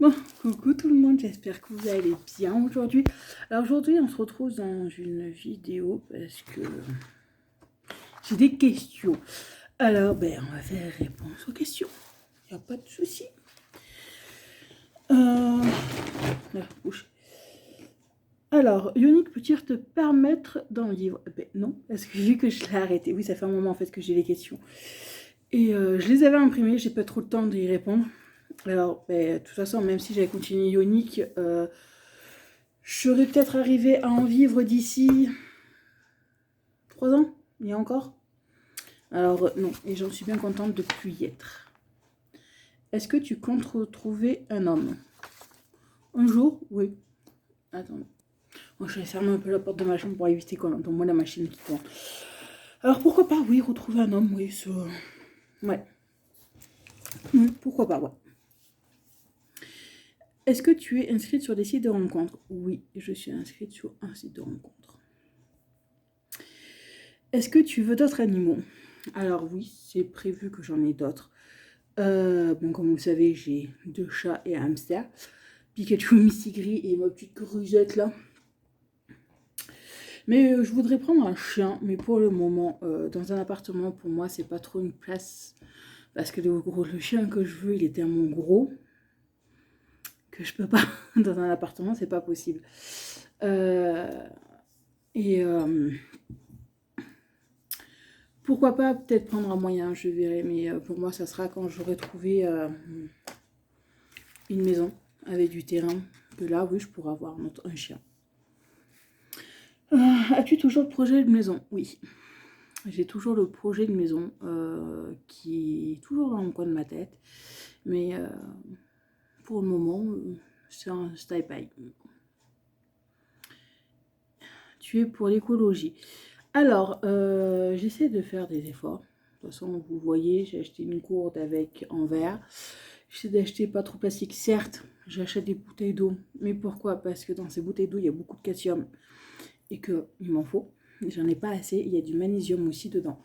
Bon, coucou tout le monde, j'espère que vous allez bien aujourd'hui. Alors aujourd'hui, on se retrouve dans une vidéo parce que j'ai des questions. Alors, on va faire réponse aux questions. Il n'y a pas de souci. Couche. Alors, Yannick, peux-tu te permettre d'en vivre? Non, parce que vu que je l'ai arrêté. Oui, ça fait un moment en fait que j'ai les questions. Et je les avais imprimées, j'ai pas trop le temps d'y répondre. Alors, de toute façon, même si j'avais continué Ionique, je serais peut-être arrivée à en vivre d'ici 3 ans, il y a encore. Alors, non, et j'en suis bien contente de plus y être. Est-ce que tu comptes retrouver un homme? Un jour? Oui. Attends. Bon, je vais fermer un peu la porte de ma chambre pour éviter qu'on entende moins la machine qui tourne. Alors, pourquoi pas, oui, retrouver un homme, oui, ça... Ouais. Oui, pourquoi pas, ouais. Est-ce que tu es inscrite sur des sites de rencontres? Oui, je suis inscrite sur un site de rencontres. Est-ce que tu veux d'autres animaux? Alors oui, c'est prévu que j'en ai d'autres. Bon, comme vous le savez, j'ai 2 chats et un hamster. Pikachu, Missy Gris et ma petite grusette là. Mais je voudrais prendre un chien, mais pour le moment, dans un appartement, pour moi, c'est pas trop une place. Parce que le chien que je veux, il est tellement gros que je peux pas. Dans un appartement, c'est pas possible. Pourquoi pas peut-être prendre un moyen, je verrai. Mais pour moi, ça sera quand j'aurai trouvé une maison avec du terrain. Que là, oui, je pourrais avoir un chien. As-tu toujours le projet de maison? Oui. J'ai toujours le projet de maison qui est toujours dans le coin de ma tête. Mais pour le moment, c'est un stand-by. Tu es pour l'écologie. Alors, j'essaie de faire des efforts. De toute façon, vous voyez, j'ai acheté une gourde avec en verre. J'essaie d'acheter pas trop plastique. Certes, j'achète des bouteilles d'eau. Mais pourquoi? Parce que dans ces bouteilles d'eau, il y a beaucoup de calcium. Et qu'il m'en faut. J'en ai pas assez. Il y a du magnésium aussi dedans.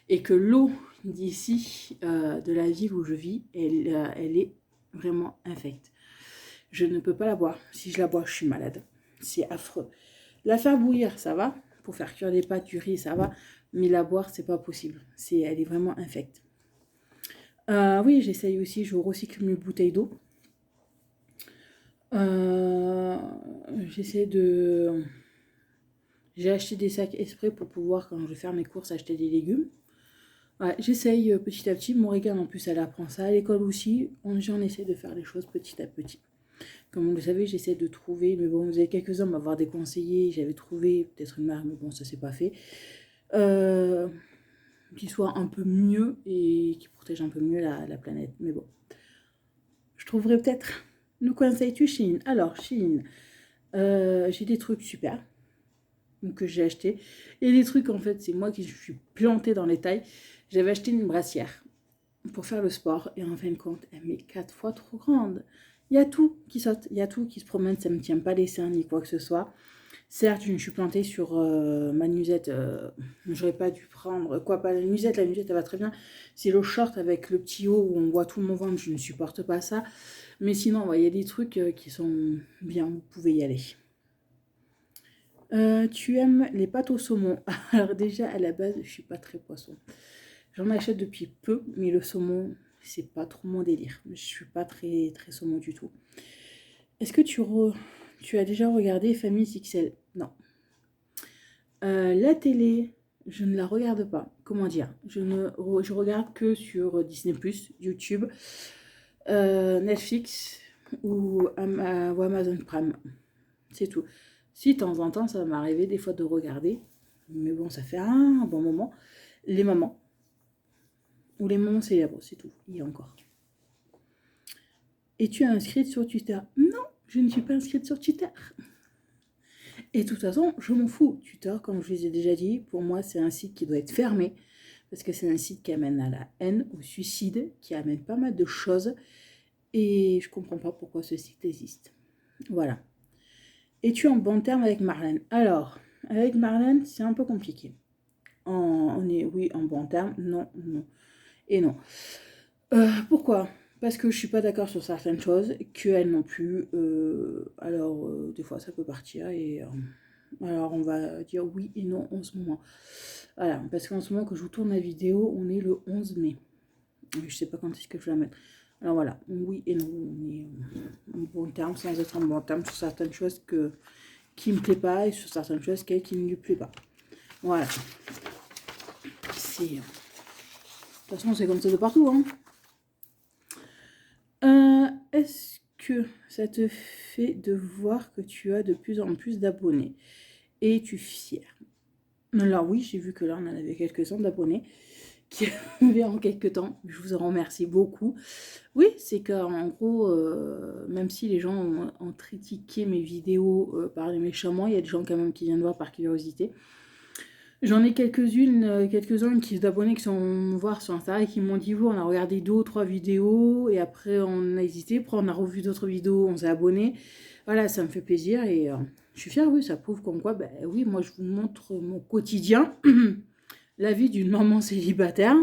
Et que l'eau d'ici, de la ville où je vis, elle est vraiment infecte. Je ne peux pas la boire. Si je la bois, je suis malade. C'est affreux. La faire bouillir, ça va. Pour faire cuire des pâtes, du riz, ça va. Mais la boire, c'est pas possible. Elle est vraiment infecte. Oui, j'essaye aussi. Je recycle mes bouteilles d'eau. J'essaie de... J'ai acheté des sacs exprès pour pouvoir, quand je vais faire mes courses, acheter des légumes. Ouais, j'essaye petit à petit. Morrigan, en plus, elle apprend ça à l'école aussi. J'en essaie de faire les choses petit à petit. Comme vous le savez, j'essaie de trouver, mais bon, vous avez quelques-uns m'avoir déconseillé. J'avais trouvé peut-être une marque, mais bon, ça s'est pas fait. Qui soit un peu mieux et qui protège un peu mieux la planète. Mais bon, je trouverai peut-être. Nous conseilles-tu Shein? Alors, Shein, j'ai des trucs super que j'ai acheté. Et les trucs, en fait, c'est moi qui suis plantée dans les tailles. J'avais acheté une brassière pour faire le sport. Et en fin de compte, elle m'est 4 fois trop grande. Il y a tout qui saute, il y a tout qui se promène. Ça ne me tient pas les seins ni quoi que ce soit. Certes, je me suis plantée sur ma nuisette. J'aurais pas dû prendre... Quoi, pas la nuisette elle va très bien. C'est le short avec le petit haut où on voit tout mon ventre. Je ne supporte pas ça. Mais sinon, il y a des trucs qui sont bien. Vous pouvez y aller. Tu aimes les pâtes au saumon? Alors déjà, à la base, je suis pas très poisson. J'en achète depuis peu, mais le saumon, c'est pas trop mon délire. Je suis pas très, très saumon du tout. Est-ce que tu as déjà regardé Famille XL? Non. La télé, je ne la regarde pas. Comment dire? Je regarde que sur Disney+, YouTube, Netflix ou Amazon Prime. C'est tout. Si de temps en temps, ça va m'arriver des fois de regarder. Mais bon, ça fait un bon moment. Les mamans. Ou les mamans célèbres, c'est tout. Il y a encore. Es-tu inscrite sur Twitter? Non, je ne suis pas inscrite sur Twitter. Et de toute façon, je m'en fous. Twitter, comme je vous ai déjà dit, pour moi, c'est un site qui doit être fermé. Parce que c'est un site qui amène à la haine, au suicide, qui amène pas mal de choses. Et je comprends pas pourquoi ce site existe. Voilà. Es-tu en bon terme avec Marlène? Alors, avec Marlène, c'est un peu compliqué. On est, oui, en bon terme. Non, non. Et non. Pourquoi? parce que je suis pas d'accord sur certaines choses, qu'elle non plus. Alors, des fois, ça peut partir et alors on va dire oui et non en ce moment. Voilà, parce qu'en ce moment que je vous tourne la vidéo, on est le 11 mai. Je sais pas quand est-ce que je vais la mettre. Alors voilà, oui et non, on est en bon terme sans être en bon terme sur certaines choses qui me plaît pas et sur certaines choses qui ne lui plaît pas. Voilà. De toute façon, c'est comme ça de partout, hein. Est-ce que ça te fait de voir que tu as de plus en plus d'abonnés? Es-tu fier? Alors oui, j'ai vu que là, on en avait quelques-uns d'abonnés qui arrivaient en quelques temps. Je vous en remercie beaucoup. Oui, c'est qu'en gros, même si les gens ont critiqué mes vidéos parlé méchamment, il y a des gens quand même qui viennent voir par curiosité. J'en ai quelques-uns d'abonnés qui sont me voir sur Instagram et qui m'ont dit on a regardé 2 ou 3 vidéos et après on a hésité, après on a revu d'autres vidéos, on s'est abonné. Voilà, ça me fait plaisir et je suis fière, oui, ça prouve comme quoi, ben oui, moi je vous montre mon quotidien, la vie d'une maman célibataire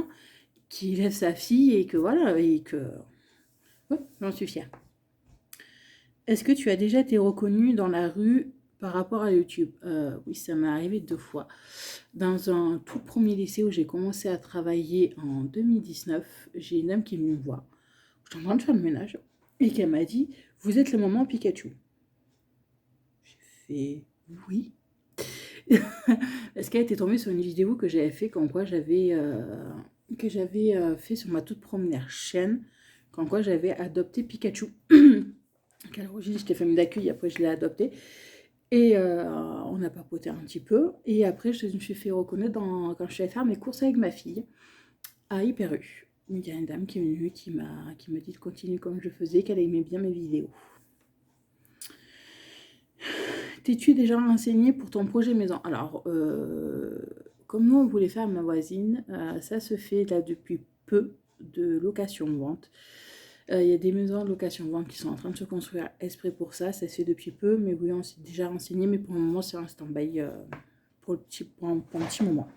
qui élève sa fille et que voilà, et que oui, j'en suis fière. Est-ce que tu as déjà été reconnue dans la rue par rapport à YouTube? Oui, ça m'est arrivé 2 fois. Dans un tout premier lycée où j'ai commencé à travailler en 2019, j'ai une dame qui est venue me voir. J'étais en train de faire le ménage et qui m'a dit « Vous êtes le maman Pikachu ». J'ai fait « Oui ». Parce qu'elle était tombée sur une vidéo que j'avais fait, comme quoi j'avais fait sur ma toute première chaîne, comme quoi j'avais adopté Pikachu. Alors, j'étais famille d'accueil, après je l'ai adopté. Et on a papoté un petit peu. Et après, je me suis fait reconnaître quand je suis allée faire mes courses avec ma fille à Hyper U. Il y a une dame qui est venue qui m'a dit de continuer comme je faisais, qu'elle aimait bien mes vidéos. T'es-tu déjà renseigné pour ton projet maison? Alors, comme nous on voulait faire ma voisine, ça se fait là depuis peu de location-vente. Il y a des maisons de location-vente qui sont en train de se construire exprès pour ça. Ça se fait depuis peu, mais oui, on s'est déjà renseigné. Mais pour le moment, c'est un stand-by pour un petit moment.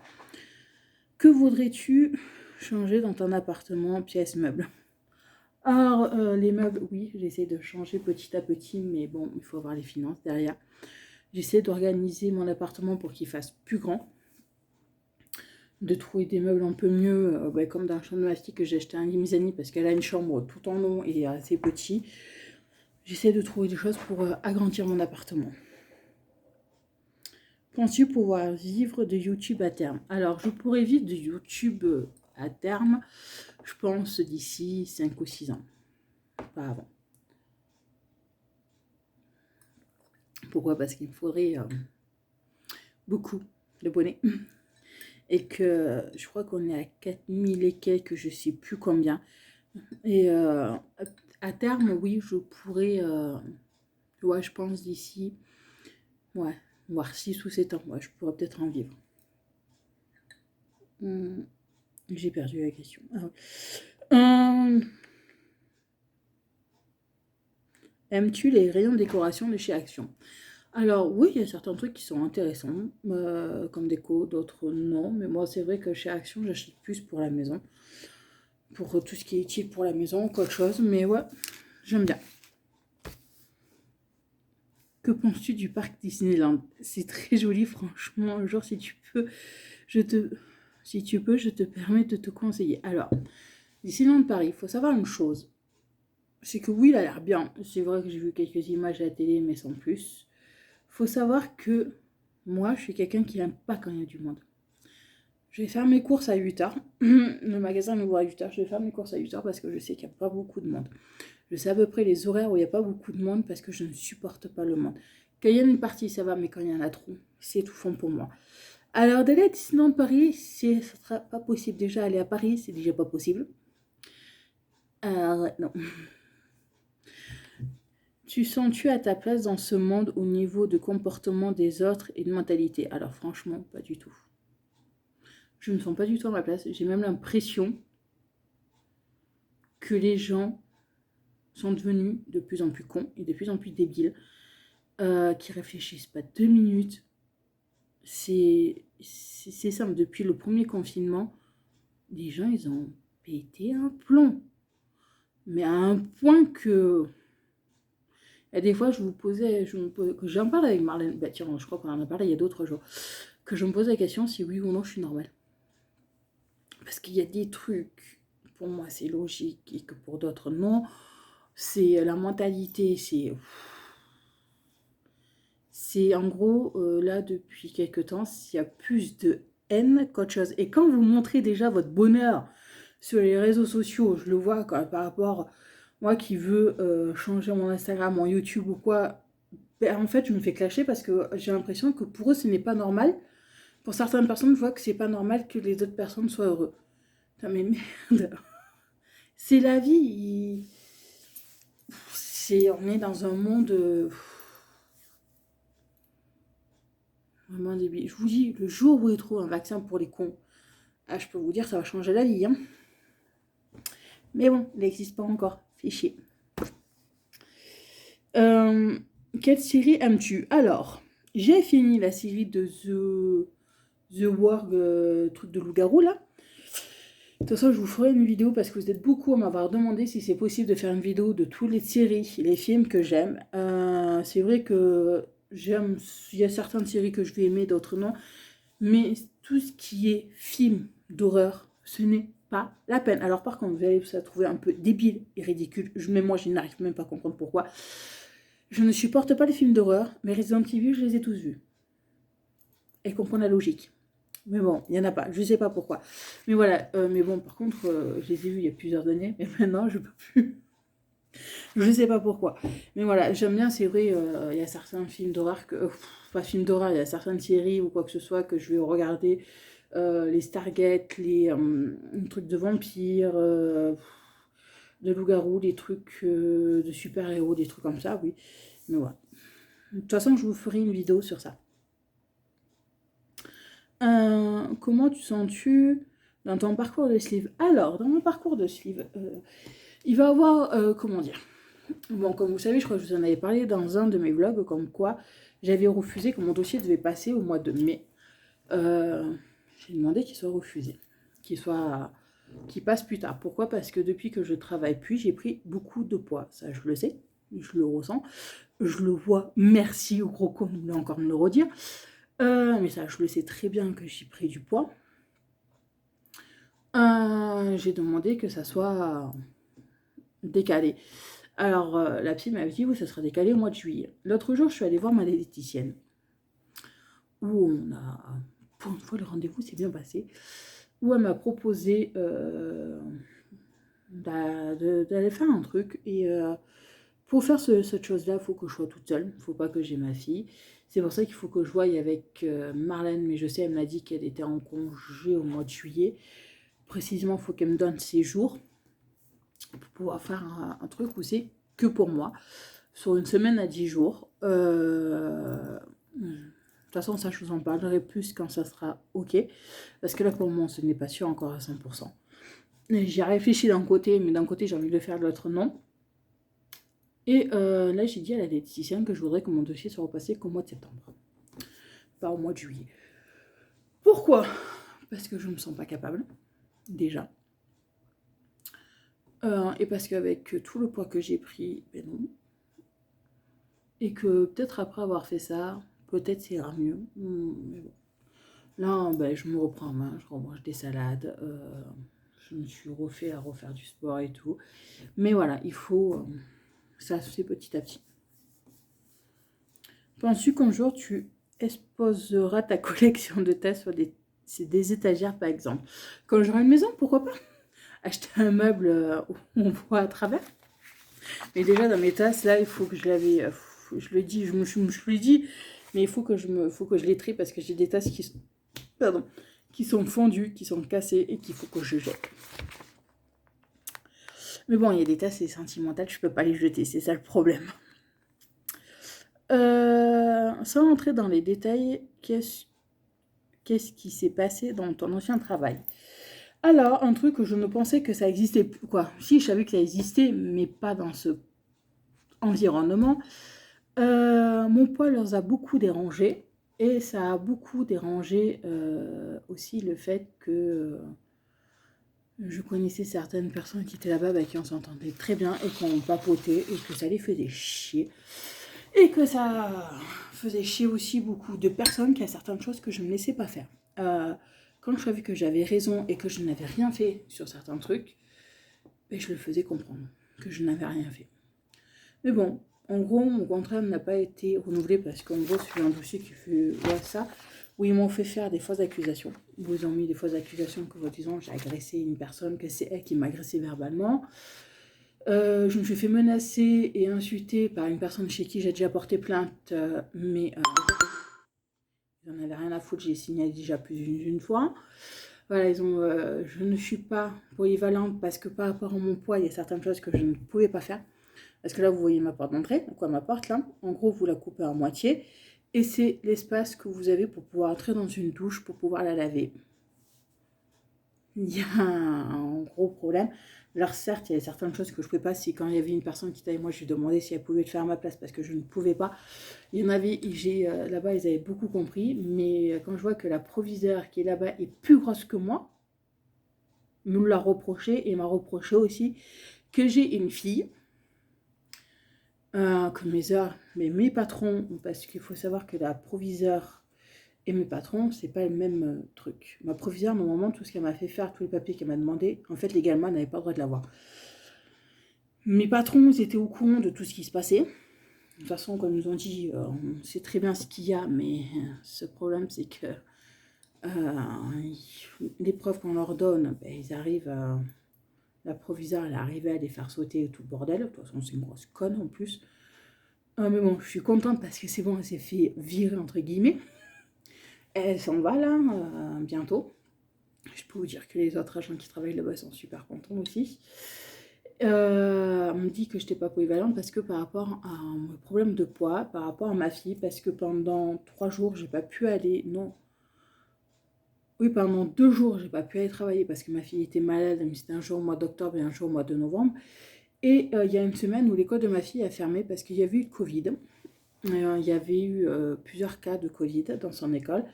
Que voudrais-tu changer dans ton appartement, pièce, meuble? Alors, les meubles, oui, j'essaie de changer petit à petit, mais bon, il faut avoir les finances derrière. J'essaie d'organiser mon appartement pour qu'il fasse plus grand. De trouver des meubles un peu mieux, comme dans la chambre de ma fille que j'ai acheté un Limizani parce qu'elle a une chambre tout en long et assez petit. J'essaie de trouver des choses pour agrandir mon appartement. Penses-tu pouvoir vivre de YouTube à terme? Alors, je pourrais vivre de YouTube à terme, je pense, d'ici 5 ou 6 ans. Pas avant. Pourquoi? Parce qu'il me faudrait beaucoup d'abonnés. Et que je crois qu'on est à 4000 et quelques, je sais plus combien. Et à terme, oui, je pourrais, ouais, je pense d'ici, ouais, voire 6 ou 7 ans, ouais, je pourrais peut-être en vivre. J'ai perdu la question. Ah ouais. Aimes-tu les rayons de décoration de chez Action? Alors oui, il y a certains trucs qui sont intéressants, comme déco, d'autres non. Mais moi, c'est vrai que chez Action, j'achète plus pour la maison. Pour tout ce qui est utile pour la maison, qu'autre chose. Mais ouais, j'aime bien. Que penses-tu du parc Disneyland? C'est très joli, franchement. Un jour, si tu peux, je te permets de te conseiller. Alors, Disneyland Paris, il faut savoir une chose. C'est que oui, il a l'air bien. C'est vrai que j'ai vu quelques images à la télé, mais sans plus. Faut savoir que moi, je suis quelqu'un qui n'aime pas quand il y a du monde. Je vais faire mes courses à 8h. Le magasin ouvre à 8h. Je vais faire mes courses à 8h parce que je sais qu'il n'y a pas beaucoup de monde. Je sais à peu près les horaires où il n'y a pas beaucoup de monde parce que je ne supporte pas le monde. Quand il y a une partie, ça va, mais quand il y en a trop, c'est étouffant pour moi. Alors, d'aller à Disneyland Paris, ce ne sera pas possible. Déjà, aller à Paris, c'est déjà pas possible. Non. Tu sens-tu à ta place dans ce monde au niveau de comportement des autres et de mentalité? Alors franchement, pas du tout. Je ne me sens pas du tout à ma place. J'ai même l'impression que les gens sont devenus de plus en plus cons et de plus en plus débiles, qui réfléchissent pas 2 minutes. C'est simple. Depuis le premier confinement, les gens, ils ont pété un plomb. Mais à un point que... Et des fois, je me posais, que j'en parle avec Marlène, bah tiens, je crois qu'on en a parlé il y a d'autres jours, que je me pose la question si oui ou non je suis normale. Parce qu'il y a des trucs, pour moi c'est logique, et que pour d'autres non. C'est la mentalité, c'est en gros, là, depuis quelques temps, il y a plus de haine qu'autre chose. Et quand vous montrez déjà votre bonheur sur les réseaux sociaux, je le vois quand, par rapport, moi qui veux changer mon Instagram, mon YouTube ou quoi, ben, en fait, je me fais clasher parce que j'ai l'impression que pour eux, ce n'est pas normal. Pour certaines personnes, je vois que c'est pas normal que les autres personnes soient heureux. Putain, mais merde, c'est la vie. On est dans un monde vraiment débile. Je vous dis, le jour où ils trouvent un vaccin pour les cons, ah, je peux vous dire, ça va changer la vie. Hein. Mais bon, il n'existe pas encore. Fait chier. Quelle série aimes-tu? Alors, j'ai fini la série de The World, truc de loup-garou là. De toute façon, je vous ferai une vidéo parce que vous êtes beaucoup à m'avoir demandé si c'est possible de faire une vidéo de toutes les séries, les films que j'aime. C'est vrai que j'aime, il y a certaines séries que je vais aimer, d'autres non. Mais tout ce qui est film d'horreur, ce n'est pas la peine. Alors par contre, vous allez vous trouver un peu débile et ridicule. Même moi, je n'arrive même pas à comprendre pourquoi. Je ne supporte pas les films d'horreur, mais Resident Evil, je les ai tous vus. Et comprendre la logique. Mais bon, il n'y en a pas, je ne sais pas pourquoi. Mais voilà, mais bon, par contre, je les ai vus il y a plusieurs années, mais maintenant, je ne peux plus. Je ne sais pas pourquoi. Mais voilà, j'aime bien, c'est vrai, il y a certains films d'horreur, pas films d'horreur, il y a certaines séries ou quoi que ce soit que je vais regarder. Les Stargate, les trucs de vampires, de loups-garous, des trucs de super-héros, des trucs comme ça, oui. Mais voilà. De toute façon, je vous ferai une vidéo sur ça. Comment tu sens-tu dans ton parcours de sleeve? Alors, dans mon parcours de sleeve, il va y avoir, comment dire? Bon, comme vous savez, je crois que je vous en avais parlé dans un de mes vlogs, comme quoi j'avais refusé que mon dossier devait passer au mois de mai. J'ai demandé qu'il soit refusé, qu'il passe plus tard. Pourquoi? Parce que depuis que je travaille plus, j'ai pris beaucoup de poids. Ça, je le sais, je le ressens, je le vois. Merci au gros con de encore me le redire. Mais ça, je le sais très bien que j'ai pris du poids. J'ai demandé que ça soit décalé. Alors, la psy m'a dit, oui, ça sera décalé au mois de juillet. L'autre jour, je suis allée voir ma diététicienne, où on a, pour une fois, le rendez-vous s'est bien passé, où elle m'a proposé d'aller faire un truc. Et pour faire cette chose-là, il faut que je sois toute seule, il ne faut pas que j'ai ma fille. C'est pour ça qu'il faut que je voie avec Marlène, mais je sais, elle m'a dit qu'elle était en congé au mois de juillet. Précisément, il faut qu'elle me donne ses jours pour pouvoir faire un truc où c'est que pour moi, sur une semaine à 10 jours. De toute façon, ça, je vous en parlerai plus quand ça sera OK. Parce que là, pour moi, ce n'est pas sûr encore à 100%. J'ai réfléchi d'un côté, mais d'un côté, j'ai envie de le faire, de l'autre, non. Et là, j'ai dit à la diététicienne que je voudrais que mon dossier soit repassé qu'au mois de septembre. Pas au mois de juillet. Pourquoi? Parce que je ne me sens pas capable, déjà. Et parce qu'avec tout le poids que j'ai pris, ben non. Et que peut-être après avoir fait ça, peut-être ça ira mieux. Mais bon. Là, ben, je me reprends en main, je remange des salades. Je me suis refait à refaire du sport et tout. Mais voilà, il faut... ça se fait petit à petit. Penses-tu qu'un jour tu exposeras ta collection de tasses sur des étagères par exemple? Quand j'aurai une maison, pourquoi pas? Acheter un meuble où on voit à travers. Mais déjà dans mes tasses, là, il faut que je l'avais... je le dis, je le dis, mais il faut que je les trie parce que j'ai des tasses qui sont fondues, qui sont cassées et qu'il faut que je jette. Mais bon, il y a des tasses, c'est sentimental, je peux pas les jeter, c'est ça le problème. Sans entrer dans les détails, qu'est-ce qui s'est passé dans ton ancien travail? Alors, un truc que je ne pensais que ça existait plus, quoi. Si, je savais que ça existait, mais pas dans ce environnement. Mon poids leur a beaucoup dérangé. Et ça a beaucoup dérangé aussi le fait que Je connaissais certaines personnes qui étaient là-bas qui on s'entendait très bien et qu'on papotait et que ça les faisait chier. Et que ça faisait chier aussi beaucoup de personnes qui a certaines choses que je ne laissais pas faire. Quand je savais que j'avais raison et que je n'avais rien fait sur certains trucs, je le faisais comprendre que je n'avais rien fait. Mais bon, en gros, mon contrat n'a pas été renouvelé parce qu'en gros, c'est un dossier qui fait ça, où ils m'ont fait faire des fausses accusations. Ils ont mis des fausses accusations que, disons, j'ai agressé une personne, que c'est elle qui m'a agressé verbalement. Je me suis fait menacer et insulter par une personne chez qui j'ai déjà porté plainte, mais ils n'en avaient rien à foutre, j'ai signé déjà plus d'une fois. Voilà, je ne suis pas polyvalente parce que par rapport à mon poids, il y a certaines choses que je ne pouvais pas faire. Parce que là, vous voyez ma porte d'entrée, donc ma porte là, en gros, vous la coupez à moitié, et c'est l'espace que vous avez pour pouvoir entrer dans une douche, pour pouvoir la laver. Il y a un gros problème. Alors certes, il y a certaines choses que je ne pouvais pas. Si quand il y avait une personne qui était avec moi, je lui demandais si elle pouvait le faire à ma place parce que je ne pouvais pas. Il y en avait, là-bas, ils avaient beaucoup compris. Mais quand je vois que la proviseure qui est là-bas est plus grosse que moi, me l'a reproché et m'a reproché aussi que j'ai une fille. Que mes patrons, parce qu'il faut savoir que la proviseure et mes patrons, c'est pas le même truc. Ma proviseure, normalement, tout ce qu'elle m'a fait faire, tous les papiers qu'elle m'a demandé, en fait, légalement, elle n'avait pas le droit de l'avoir. Mes patrons, ils étaient au courant de tout ce qui se passait. De toute façon, comme ils nous ont dit, on sait très bien ce qu'il y a, mais ce problème, c'est que les preuves qu'on leur donne, ils arrivent à... La proviseure, elle est arrivée à les faire sauter tout le bordel. De toute façon, c'est une grosse conne en plus. Mais bon, je suis contente parce que c'est bon, elle s'est fait virer, entre guillemets. Elle s'en va là, bientôt. Je peux vous dire que les autres agents qui travaillent là-bas sont super contents aussi. Elle me dit que je n'étais pas polyvalente parce que par rapport à mon problème de poids, par rapport à ma fille, parce que pendant 3 jours, j'ai pas pu aller... Non. Oui, pendant 2 jours, j'ai pas pu aller travailler parce que ma fille était malade, mais c'était un jour au mois d'octobre et un jour au mois de novembre. Et il y a une semaine où l'école de ma fille a fermé parce qu'il y avait eu le Covid. Il y avait eu plusieurs cas de Covid dans son école.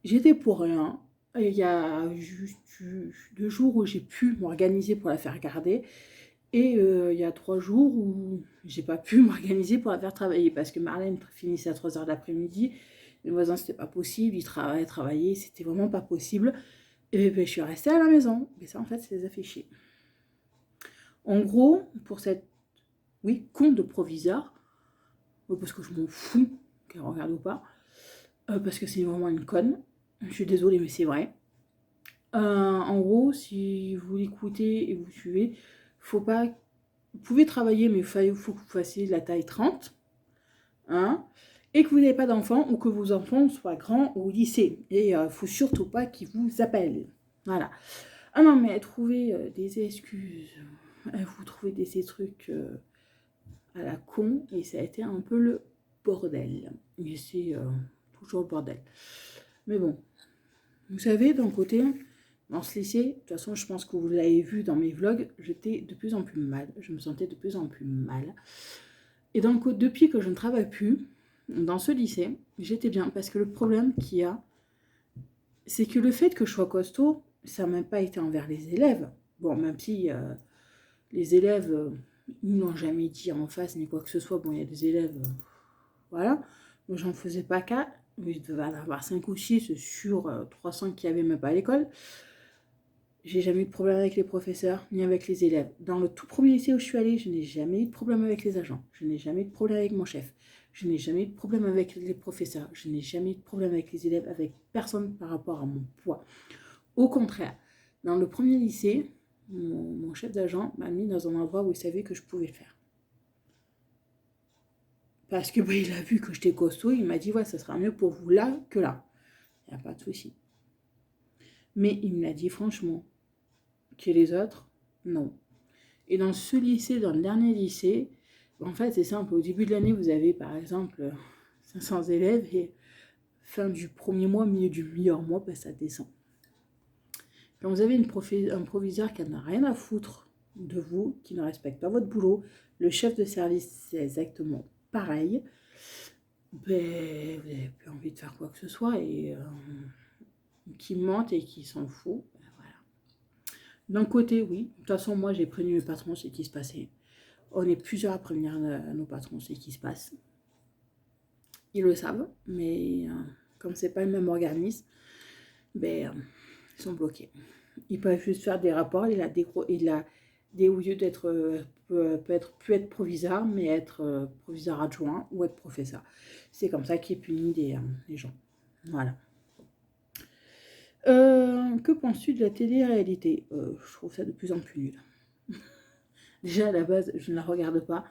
J'étais pour rien. Il y a juste eu 2 jours où j'ai pu m'organiser pour la faire garder. Et il y a 3 jours où j'ai pas pu m'organiser pour la faire travailler parce que Marlène finissait à 3h de l'après-midi. Les voisins, c'était pas possible. Ils travaillaient, c'était vraiment pas possible. Et je suis restée à la maison. Mais ça, en fait, ça les a fait chier. En gros, pour cette, compte de proviseur, parce que je m'en fous qu'elle regarde ou pas, parce que c'est vraiment une conne. Je suis désolée, mais c'est vrai. En gros, si vous l'écoutez et vous suivez, faut pas... Vous pouvez travailler, mais il faut que vous fassiez la taille 30. Hein, et que vous n'avez pas d'enfants ou que vos enfants soient grands ou au lycée. Et il ne faut surtout pas qu'ils vous appellent. Voilà. Ah non, mais trouver des excuses, vous trouvez des trucs à la con, et ça a été un peu le bordel. Et c'est toujours le bordel. Mais bon, vous savez, d'un côté, dans ce lycée, de toute façon, je pense que vous l'avez vu dans mes vlogs, j'étais de plus en plus mal. Je me sentais de plus en plus mal. Et donc, depuis que je ne travaille plus dans ce lycée, j'étais bien. Parce que le problème qu'il y a, c'est que le fait que je sois costaud, ça n'a même pas été envers les élèves. Bon, même si les élèves, ils n'ont jamais dit en face ni quoi que ce soit. Bon, il y a des élèves, voilà. Moi, j'en faisais pas cas. Mais je devais en avoir 5 ou 6 sur 300 qui n'avaient même pas à l'école. J'ai jamais eu de problème avec les professeurs, ni avec les élèves. Dans le tout premier lycée où je suis allée, je n'ai jamais eu de problème avec les agents. Je n'ai jamais eu de problème avec mon chef. Je n'ai jamais eu de problème avec les professeurs. Je n'ai jamais eu de problème avec les élèves, avec personne par rapport à mon poids. Au contraire, dans le premier lycée, mon chef d'agent m'a mis dans un endroit où il savait que je pouvais le faire. Parce que il a vu que j'étais costaud, il m'a dit ouais, ça sera mieux pour vous là que là. Il n'y a pas de souci. Mais il me l'a dit franchement. Que les autres, non. Et dans ce lycée, dans le dernier lycée, en fait, c'est simple. Au début de l'année, vous avez par exemple 500 élèves et fin du premier mois, milieu du meilleur mois, ça descend. Quand vous avez un proviseur qui n'a rien à foutre de vous, qui ne respecte pas votre boulot, le chef de service, c'est exactement pareil. Vous n'avez plus envie de faire quoi que ce soit et qui mente et qui s'en fout. Voilà. D'un côté, oui. De toute façon, moi, j'ai prévenu mes patrons, c'est ce qui se passait. On est plusieurs à prévenir nos patrons, c'est ce qui se passe. Ils le savent, mais comme c'est pas le même organisme, ben, ils sont bloqués. Ils peuvent juste faire des rapports. Il a des au lieu d'être peut être proviseur, mais être proviseur adjoint ou être professeur. C'est comme ça qu'il est puni les gens. Voilà. Que penses-tu de la télé-réalité? Je trouve ça de plus en plus nul. Déjà, à la base, je ne la regarde pas.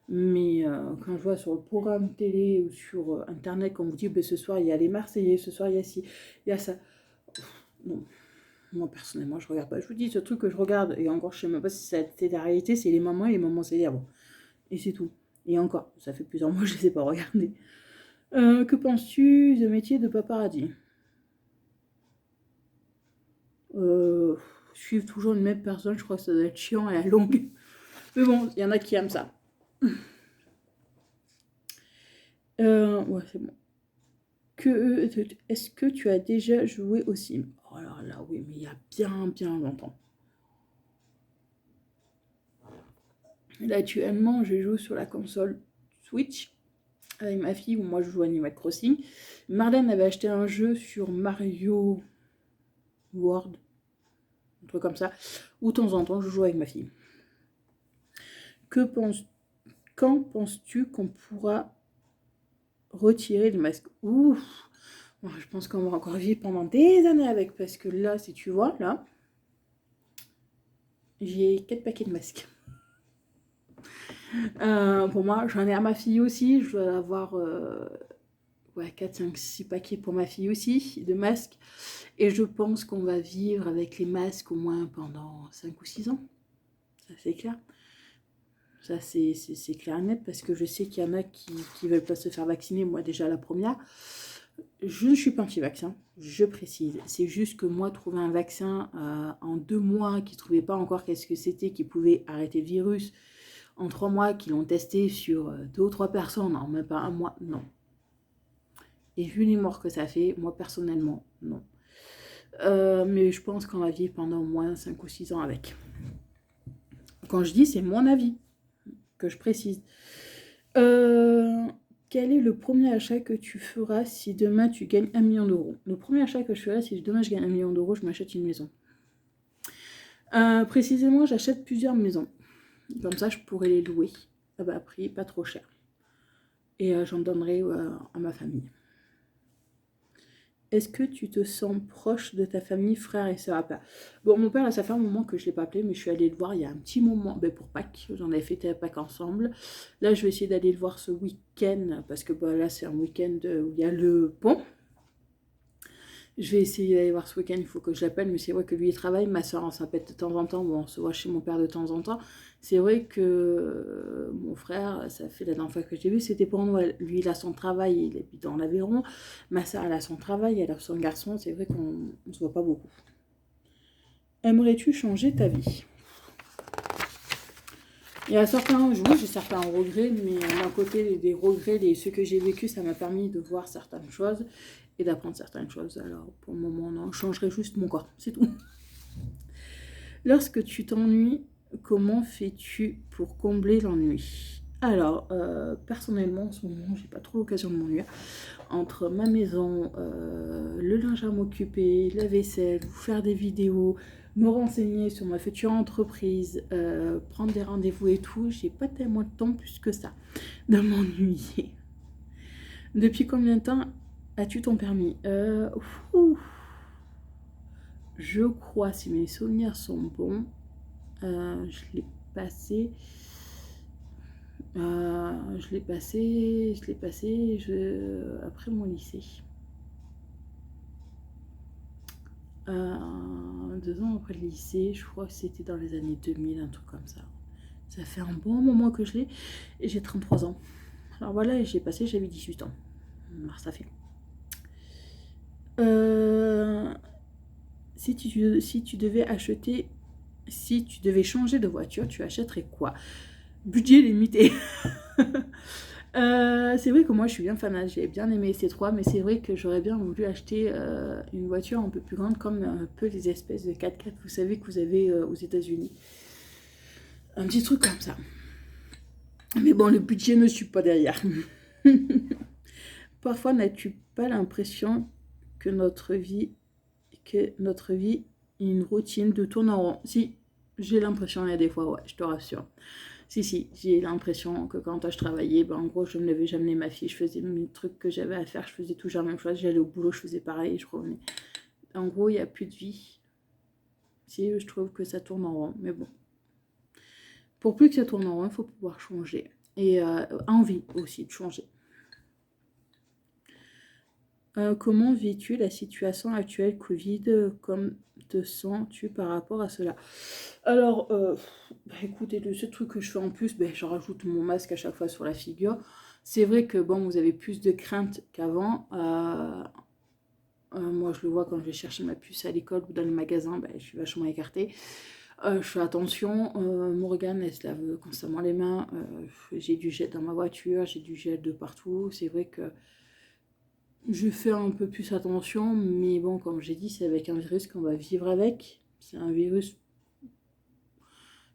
Mais quand je vois sur le programme télé ou sur Internet, qu'on vous dit ben, ce soir, il y a les Marseillais, ce soir, il y a ci, il y a ça. Non. Moi, personnellement, je regarde pas. Je vous dis, ce truc que je regarde, et encore, je sais même pas si c'est la réalité, c'est les mamans et les mamans célèbres. Et c'est tout. Et encore, ça fait plusieurs mois que je ne les ai pas regardés. Que penses-tu du métier de paparazzi? Suivre toujours une même personne, je crois que ça doit être chiant à la longue. Mais bon, il y en a qui aiment ça. Ouais, c'est bon. Est-ce que tu as déjà joué au Sim? Oh là là, oui, mais il y a bien, bien longtemps. Là, actuellement, je joue sur la console Switch avec ma fille, où moi je joue à Animal Crossing. Marlène avait acheté un jeu sur Mario World, un truc comme ça, où de temps en temps je joue avec ma fille. Quand penses-tu qu'on pourra retirer le masque? Ouf, je pense qu'on va encore vivre pendant des années avec, parce que là, si tu vois, là, j'ai 4 paquets de masques. Pour moi, j'en ai à ma fille aussi, je dois avoir 4, 5, 6 paquets pour ma fille aussi, de masques. Et je pense qu'on va vivre avec les masques au moins pendant 5 ou 6 ans. Ça, c'est clair. Ça, c'est clair et net, parce que je sais qu'il y en a qui ne veulent pas se faire vacciner. Moi, déjà, la première. Je ne suis pas anti-vaccin, je précise. C'est juste que moi, trouver un vaccin en 2 mois, qui ne trouvaient pas encore qu'est-ce que c'était, qui pouvait arrêter le virus, en 3 mois, qui l'ont testé sur 2 ou 3 personnes, en même pas un mois, non. Et vu les morts que ça fait, moi, personnellement, non. Mais je pense qu'on va vivre pendant au moins 5 ou 6 ans avec. Quand je dis, c'est mon avis, que je précise. Quel est le premier achat que tu feras si demain tu gagnes 1 million d'euros? Le premier achat que je ferai si demain je gagne 1 million d'euros, je m'achète une maison. Précisément, j'achète plusieurs maisons. Comme ça, je pourrais les louer à bas prix, pas trop cher. Et j'en donnerai à ma famille. Est-ce que tu te sens proche de ta famille, frère et sœur? Bon, mon père, là, ça fait un moment que je ne l'ai pas appelé, mais je suis allée le voir il y a un petit moment, pour Pâques. J'en avais fêté à Pâques ensemble. Là, je vais essayer d'aller le voir ce week-end, parce que là, c'est un week-end où il y a le pont. Je vais essayer d'aller voir ce week-end, il faut que je l'appelle, mais c'est vrai que lui, il travaille. Ma soeur, on s'appelle de temps en temps. Bon, on se voit chez mon père de temps en temps. C'est vrai que mon frère, ça fait la dernière fois que j'ai vu, c'était pour Noël. Lui, il a son travail, il habite dans l'Aveyron. Ma soeur, elle a son travail, elle a son garçon. C'est vrai qu'on ne se voit pas beaucoup. Aimerais-tu changer ta vie? Il y a certains jours, j'ai certains regrets, mais d'un côté, des regrets, ce que j'ai vécu, ça m'a permis de voir certaines choses et d'apprendre certaines choses. Alors, pour le moment, non, je changerai juste mon corps, c'est tout. Lorsque tu t'ennuies, comment fais-tu pour combler l'ennui? Alors, personnellement, en ce moment, j'ai pas trop l'occasion de m'ennuyer. Entre ma maison, le linge à m'occuper, la vaisselle, vous faire des vidéos, me renseigner sur ma future entreprise, prendre des rendez-vous et tout, j'ai pas tellement de temps plus que ça de m'ennuyer. Depuis combien de temps as-tu ton permis? Je crois, si mes souvenirs sont bons, je l'ai passé après mon lycée. 2 ans après le lycée, je crois que c'était dans les années 2000, un truc comme ça. Ça fait un bon moment que je l'ai, et j'ai 33 ans. Alors voilà, j'ai passé, j'avais 18 ans. Alors ça fait. Si tu devais changer de voiture, tu achèterais quoi? Budget limité. C'est vrai que moi je suis bien fanat, j'ai bien aimé ces trois, mais c'est vrai que j'aurais bien voulu acheter une voiture un peu plus grande, comme un peu les espèces de 4x4, vous savez, que vous avez aux États-Unis. Un petit truc comme ça. Mais bon, le budget ne suit pas derrière. Parfois, n'as-tu pas l'impression que notre vie est une routine de tourne en rond? Si, j'ai l'impression, il y a des fois, ouais, je te rassure. Si, j'ai l'impression que quand je travaillais, ben, en gros, je me levais, j'amenais ma fille, je faisais mes trucs que j'avais à faire, je faisais toujours la même chose, j'allais au boulot, je faisais pareil, je revenais. En gros, il n'y a plus de vie. Si, je trouve que ça tourne en rond, mais bon. Pour plus que ça tourne en rond, il faut pouvoir changer. Et envie aussi de changer. Comment vis-tu la situation actuelle Covid? Comment te sens-tu par rapport à cela? Alors, écoutez, le seul truc que je fais en plus, je rajoute mon masque à chaque fois sur la figure. C'est vrai que bon, vous avez plus de crainte qu'avant. Moi, je le vois quand je vais chercher ma puce à l'école ou dans le magasin, je suis vachement écartée. Je fais attention. Morgane, elle se lave constamment les mains. J'ai du gel dans ma voiture, j'ai du gel de partout. C'est vrai que je fais un peu plus attention, mais bon, comme j'ai dit, c'est avec un virus qu'on va vivre avec. C'est un virus,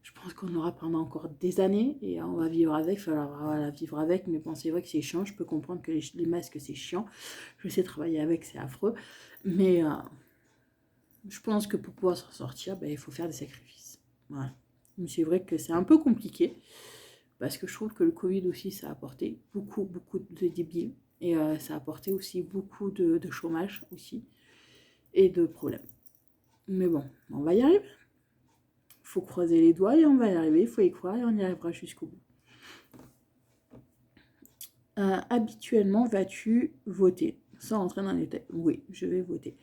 je pense qu'on aura pendant encore des années, et on va vivre avec, il faudra vivre avec, mais bon, c'est vrai que c'est chiant, je peux comprendre que les masques, c'est chiant. Je sais travailler avec, c'est affreux, mais je pense que pour pouvoir s'en sortir, il faut faire des sacrifices. Voilà. Mais c'est vrai que c'est un peu compliqué, parce que je trouve que le Covid aussi, ça a apporté beaucoup de débiles. Et ça a apporté aussi beaucoup de chômage aussi et de problèmes. Mais bon, on va y arriver. Il faut croiser les doigts et on va y arriver. Il faut y croire et on y arrivera jusqu'au bout. Habituellement, vas-tu voter? Sans rentrer dans les détails. Oui, je vais voter.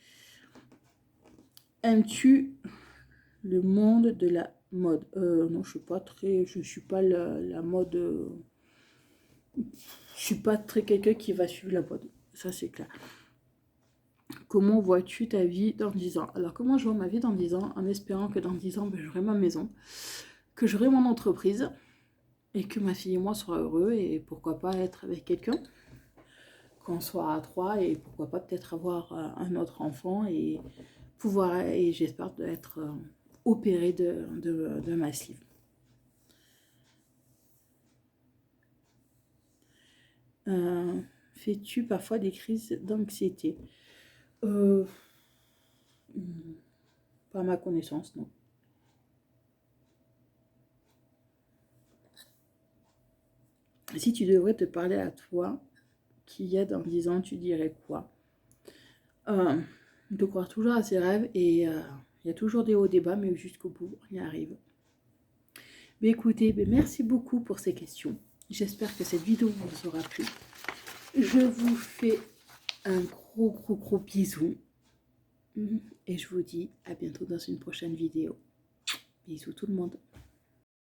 Aimes-tu le monde de la mode? Non, je suis pas la mode. Je suis pas très quelqu'un qui va suivre la mode. Ça, c'est clair. Comment vois-tu ta vie dans 10 ans? Alors, comment je vois ma vie dans 10 ans? En espérant que dans 10 ans, j'aurai ma maison, que j'aurai mon entreprise, et que ma fille et moi serons heureux, et pourquoi pas être avec quelqu'un, qu'on soit à 3, et pourquoi pas peut-être avoir un autre enfant, et j'espère être opérée de ma sleeve. Fais-tu parfois des crises d'anxiété? Pas à ma connaissance, non. Si tu devrais te parler à toi, qui y a dans 10 ans, tu dirais quoi? De croire toujours à ses rêves, et il y a toujours des hauts débats, mais jusqu'au bout, on y arrive. Mais écoutez, merci beaucoup pour ces questions. J'espère que cette vidéo vous aura plu. Je vous fais un gros bisou. Et je vous dis à bientôt dans une prochaine vidéo. Bisous tout le monde.